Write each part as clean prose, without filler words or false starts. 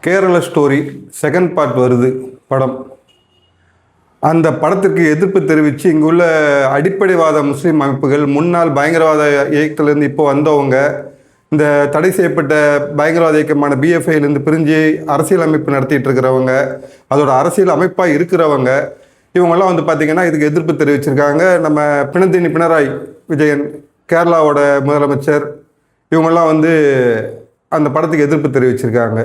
Kerala story second part வருது படம். அந்த படத்திற்கு எதிர்ப்பு தெரிவித்து இங்கே உள்ள அடிப்படைவாத முஸ்லீம் அமைப்புகள், முன்னாள் பயங்கரவாத இயக்கத்திலேருந்து இப்போ வந்தவங்க, இந்த தடை செய்யப்பட்ட பயங்கரவாத இயக்கமான பிஎஃப்ஐலேருந்து பிரிஞ்சு அரசியல் அமைப்பு நடத்திட்டு இருக்கிறவங்க, அதோட அரசியல் அமைப்பாக இருக்கிறவங்க, இவங்கெல்லாம் வந்து பார்த்திங்கன்னா இதுக்கு எதிர்ப்பு தெரிவிச்சிருக்காங்க. நம்ம பினராயி விஜயன், கேரளாவோட முதலமைச்சர், இவங்கெல்லாம் வந்து அந்த படத்துக்கு எதிர்ப்பு தெரிவிச்சிருக்காங்க.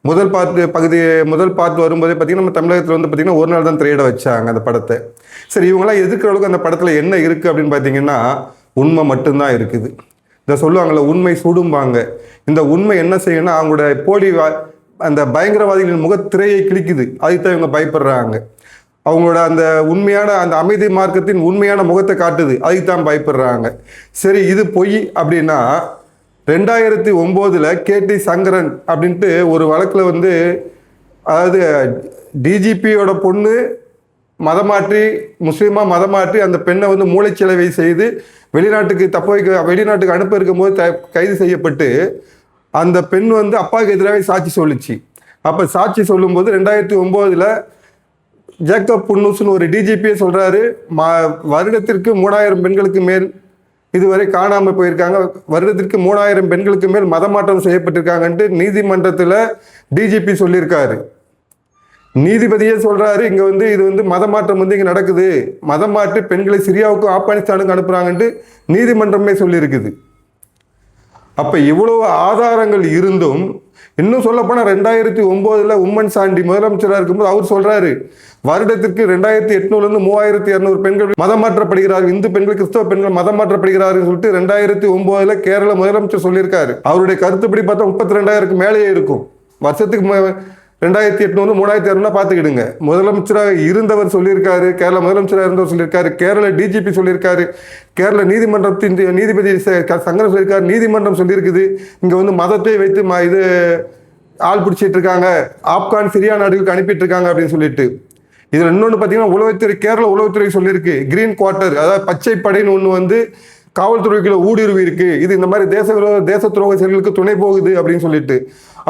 முதல் பார்ட் வரும்போதே பார்த்திங்கன்னா நம்ம தமிழகத்தில் வந்து பார்த்திங்கன்னா ஒரு நாள் தான் திரையிட வச்சாங்க அந்த படத்தை. சரி, இவங்கெல்லாம் எதிர்க்கிற அளவுக்கு அந்த படத்தில் என்ன இருக்குது அப்படின்னு பார்த்தீங்கன்னா உண்மை மட்டும்தான் இருக்குது. இதை சொல்லுவாங்கள்ல, உண்மை சுடும்பாங்க. இந்த உண்மை என்ன செய்யணும்னா அவங்களோட போலி அந்த பயங்கரவாதிகளின் முகத்திரையை கிழிக்குது. அதுதான் இவங்க பயப்படுறாங்க. அவங்களோட அந்த உண்மையான அந்த அமைதி மார்க்கத்தின் உண்மையான முகத்தை காட்டுது. அதுக்கு தான் பயப்படுறாங்க. சரி, இது பொய் அப்படின்னா 2009 கேடி சங்கரன் அப்படின்ட்டு ஒரு வழக்கில் வந்து, அதாவது டிஜிபியோட பொண்ணு மதமாற்றி முஸ்லீமாக மதமாற்றி அந்த பெண்ணை வந்து மூளைச்சிலவை செய்து வெளிநாட்டுக்கு அனுப்ப இருக்கும்போது கைது செய்யப்பட்டு அந்த பெண் வந்து அப்பாவுக்கு எதிராக சாட்சி சொல்லிச்சு. அப்போ சாட்சி சொல்லும்போது 2009 ஜேக்கப் புன்னூஸ்னு ஒரு டிஜிபியே சொல்கிறாரு, வருடத்திற்கு 3000 பெண்களுக்கு மேல் இதுவரை காணாமல் போயிருக்காங்க, வருடத்திற்கு 3000 பெண்களுக்கு மேல் மதமாற்றம் செய்யப்பட்டிருக்காங்கன்ட்டு நீதிமன்றத்தில் டிஜிபி சொல்லியிருக்காரு. நீதிபதியே சொல்கிறாரு, இங்கே வந்து இது வந்து மதமாற்றம் வந்து இங்கே நடக்குது, மதம் மாற்றி பெண்களை சிரியாவுக்கும் ஆப்கானிஸ்தானுக்கும் அனுப்புகிறாங்கன்ட்டு நீதிமன்றமே சொல்லியிருக்குது. அப்போ இவ்வளவு ஆதாரங்கள் இருந்தும், இன்னும் சொல்லப்போனால் 2009 உம்மன் சாண்டி முதலமைச்சராக இருக்கும்போது அவர் சொல்கிறாரு, வருடத்திற்கு 2800 3200 பெண்கள் மதம் மாற்றப்படுகிறார்கள், இந்து பெண்கள் கிறிஸ்தவ பெண்கள் மதம் மாற்றப்படுகிறார்கள் சொல்லிட்டு 2009 கேரள முதலமைச்சர் சொல்லியிருக்காரு. அவருடைய கருத்துப்படி பார்த்தா 32,000 மேலேயே இருக்கும். வருஷத்துக்கு 2800 3200 பார்த்துக்கிடுங்க. முதலமைச்சராக இருந்தவர் சொல்லியிருக்காரு, கேரள முதலமைச்சராக இருந்தவர் சொல்லியிருக்காரு, கேரள டிஜிபி சொல்லியிருக்காரு, கேரள நீதிமன்றத்தின் நீதிபதி சங்கரம் சொல்லியிருக்காரு, நீதிமன்றம் சொல்லியிருக்குது இங்கே வந்து மதத்தை வைத்து இது ஆள் பிடிச்சிட்டு இருக்காங்க, ஆப்கான் சிரியா நாடுகளுக்கு அனுப்பிட்டு இருக்காங்க அப்படின்னு சொல்லிட்டு. இதில் இன்னொன்று பார்த்தீங்கன்னா உளவுத்துறை, கேரள உளவுத்துறை சொல்லியிருக்கு, கிரீன் குவார்ட்டர், அதாவது பச்சை படைன்னு ஒன்று வந்து காவல்துறைக்குள்ள ஊடுருவி இருக்கு, இது இந்த மாதிரி தேச துரோக செயல்களுக்கு துணை போகுது அப்படின்னு சொல்லிட்டு.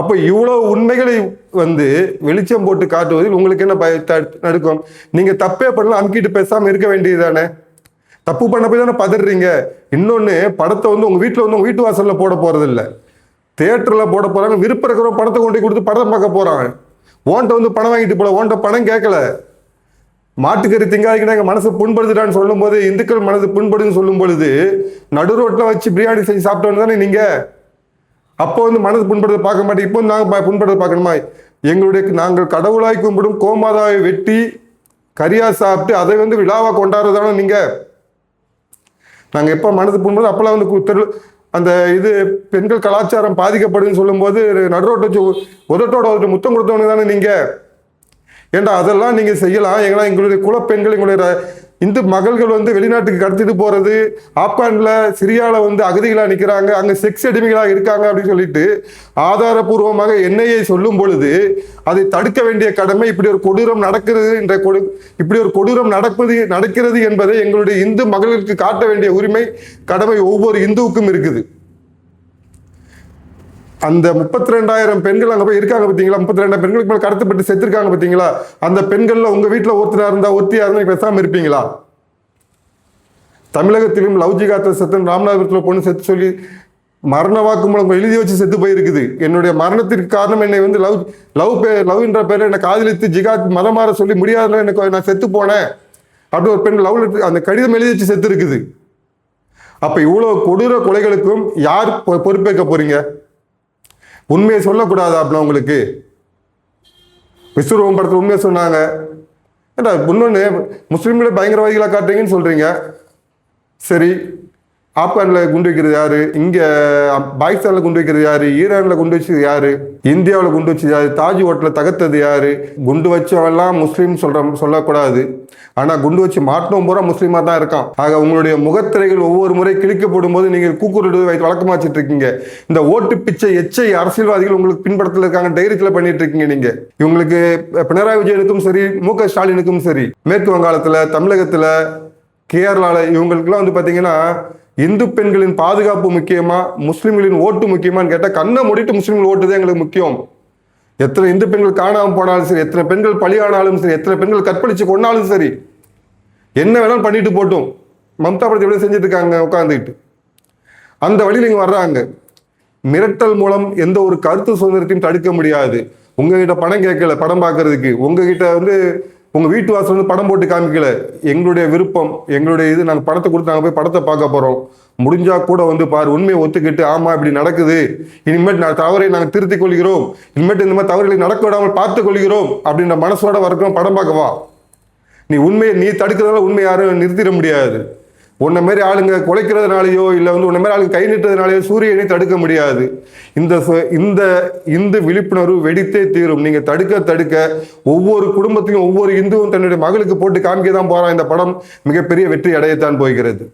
அப்போ இவ்வளோ உண்மைகளை வந்து வெளிச்சம் போட்டு காட்டுவதில் உங்களுக்கு என்ன நடுக்கம்? நீங்கள் தப்பே பண்ணலாம், அமுக்கிட்டு பேசாமல் இருக்க வேண்டியது தானே. தப்பு பண்ண போய் தானே பதறீங்க. இன்னொன்று, படத்தை வந்து உங்கள் வீட்டில் வந்து உங்கள் வீட்டு வாசலில் போட போகிறதில்ல, தியேட்டரில் போட போகிறாங்க. விருப்பம் இருக்கிற படத்தை கொண்டு கொடுத்து படம் பார்க்க போகிறாங்க. ஓன்ட்ட வந்து பணம் வாங்கிட்டு போல, ஓன்ட்ட பணம் கேட்கல. மாட்டுக்கறி திங்காதிக்குன்னா எங்கள் மனசு புண்படுதுடான்னு சொல்லும் போது, இந்துக்கள் மனசு புண்படுன்னு சொல்லும் பொழுது நடு ரோட்டில் வச்சு பிரியாணி செஞ்சு சாப்பிட்டோன்னு தானே நீங்கள். அப்போ வந்து மனசு புண்படுறதை பார்க்க மாட்டேன், இப்போ நாங்கள் புண்படுறதை பார்க்கணுமா? நாங்கள் கடவுளாய் கும்பிடும் கோமாதாவை வெட்டி கரியா சாப்பிட்டு அதை வந்து விழாவாக கொண்டாடுறதானே நீங்கள். நாங்கள் எப்போ மனசு புண்படுறது அப்போல்லாம் வந்து அந்த இது பெண்கள் கலாச்சாரம் பாதிக்கப்படுதுன்னு சொல்லும்போது நடுரோட்டை வச்சு உதட்டோட முத்தம் கொடுத்தவங்க தானே நீங்கள். ஏண்டா அதெல்லாம் நீங்கள் செய்யலாம். எங்களுடைய குலப்பெண்கள், எங்களுடைய இந்து மகள்கள் வந்து வெளிநாட்டுக்கு கடத்திட்டு போகிறது, ஆப்கானில் சிரியாவில் வந்து அகதிகளாக நிற்கிறாங்க, அங்கே செக்ஸ் அடிமைகளாக இருக்காங்க அப்படின்னு சொல்லிட்டு ஆதாரபூர்வமாக என்ஐஏ சொல்லும் பொழுது அதை தடுக்க வேண்டிய கடமை, இப்படி ஒரு கொடூரம் நடக்கிறது என்பதை எங்களுடைய இந்து மகளுக்கு காட்ட வேண்டிய உரிமை, கடமை ஒவ்வொரு இந்துவுக்கும் இருக்குது. அந்த 32,000 பெண்கள் அங்கே போய் இருக்காங்க பார்த்தீங்களா, 32,000 பெண்களுக்கு மேலே கடத்தப்பட்டு செத்துருக்காங்க பார்த்தீங்களா. அந்த பெண்களில் உங்கள் வீட்டில் ஒருத்தியாக இருந்தால் பேசாமல் இருப்பீங்களா? தமிழகத்திலும் லவ் ஜிகாத்த செத்து, ராமநாதபுரத்தில் பொண்ணு செத்து சொல்லி மரண வாக்குமூலம் எழுதி வச்சு செத்து போயிருக்குது. என்னுடைய மரணத்திற்கு காரணம் என்னை வந்து லவ் என்ற பேரில் என்னை காதலித்து ஜிகாத் மதம் மாற சொல்லி முடியாதுன்னா எனக்கு நான் செத்து போனேன் அப்படி ஒரு பெண் லவ் லெட்டர் அந்த கடிதம் எழுதி வச்சு செத்து இருக்குது. அப்போ இவ்வளோ கொடூர கொலைகளுக்கும் யார் பொறுப்பேற்க போறீங்க? உண்மையை சொல்லக்கூடாதா? அப்படின்னா உங்களுக்கு விஸ்வரூபம் படத்தில் உண்மையை சொன்னாங்க. ஏண்டா இன்னொன்று, முஸ்லீம்களை பயங்கரவாதிகளாக காட்டுறீங்கன்னு சொல்கிறீங்க. சரி, ஆப்கானில் குண்டு வைக்கிறது யாரு? இங்கே பாகிஸ்தானில் குண்டு வைக்கிறது யாரு? ஈரானில் குண்டு வச்சது யாரு? இந்தியாவில் குண்டு வச்சது யாரு? தாஜ் ஹோட்டலில் தகர்த்தது யாரு? குண்டு வச்சவெல்லாம் முஸ்லீம் சொல்லக்கூடாது. ஆனால் குண்டு வச்சு மாட்டினோம் பூரா முஸ்லீமாக தான் இருக்கான். ஆக உங்களுடைய முகத்திரைகள் ஒவ்வொரு முறை கிழிக்கப்படும் போது நீங்கள் கூக்குரல் வைத்து வழக்கமாக வச்சுட்டு இருக்கீங்க. இந்த ஓட்டு பிச்சை எச்சை அரசியல்வாதிகள் உங்களுக்கு பின்பற்றத்தில் இருக்காங்க, தைரியத்தில் பண்ணிட்டு இருக்கீங்க. நீங்கள் இவங்களுக்கு பினராயி விஜயனுக்கும் சரி, மு.க. ஸ்டாலினுக்கும் சரி, மேற்கு வங்காளத்தில், தமிழகத்தில், கேரளாவில் இவங்களுக்குலாம் வந்து பார்த்தீங்கன்னா இந்து பெண்களின் பாதுகாப்பு முக்கியமா, முஸ்லிம்களின் ஓட்டு முக்கியமான்னு கேட்டால் கண்ணை மூடிட்டு முஸ்லீம்கள் ஓட்டு தான் எங்களுக்கு முக்கியம். எத்தனை இந்து பெண்கள் காணாமல் போனாலும் சரி, எத்தனை பெண்கள் பலியானாலும் சரி, எத்தனை பெண்கள் கற்பழிச்சு கொண்டாலும் சரி, என்ன வேணாலும் பண்ணிட்டு போட்டும். மம்தா பானர்ஜி எப்படி செஞ்சுட்டு இருக்காங்க உட்காந்துக்கிட்டு. அந்த வழியில் இங்கே வர்றாங்க. மிரட்டல் மூலம் எந்த ஒரு கருத்து சுதந்திரத்தையும் தடுக்க முடியாது. உங்ககிட்ட பணம் கேட்கல படம் பார்க்கறதுக்கு, உங்ககிட்ட உங்க வீட்டு வாசல் படம் போட்டு காமிக்கல. எங்களுடைய விருப்பம், எங்களுடைய இது, நாங்கள் படத்தை கொடுத்து நாங்கள் போய் படத்தை பார்க்க போறோம். முடிஞ்சா கூட பாரு, உண்மையை ஒத்துக்கிட்டு ஆமா இப்படி நடக்குது, இனிமேல் தவறை நாங்கள் திருத்திக் கொள்கிறோம், இனிமேட்டு இந்த மாதிரி தவறுகளை நடக்க விடாமல் பார்த்துக் கொள்கிறோம் அப்படின்ற மனசோட வரைக்கும் படம் பார்க்கவா. நீ உண்மையை நீ தடுக்கிறதால உண்மை யாரும் நிறுத்திட முடியாது. உன்ன மாதிரி ஆளுங்க குலைக்கிறதுனாலையோ இல்லை உன்ன மாதிரி ஆளுங்க கை நிட்டுறதுனாலையோ சூரியனை தடுக்க முடியாது. இந்த இந்த விழிப்புணர்வு வெடித்தே தீரும். நீங்க தடுக்க ஒவ்வொரு குடும்பத்தையும் ஒவ்வொரு இந்துவும் தன்னுடைய மகளுக்கு போட்டு காமிக்க தான் போறான். இந்த படம் மிகப்பெரிய வெற்றி அடையத்தான் போகிறது.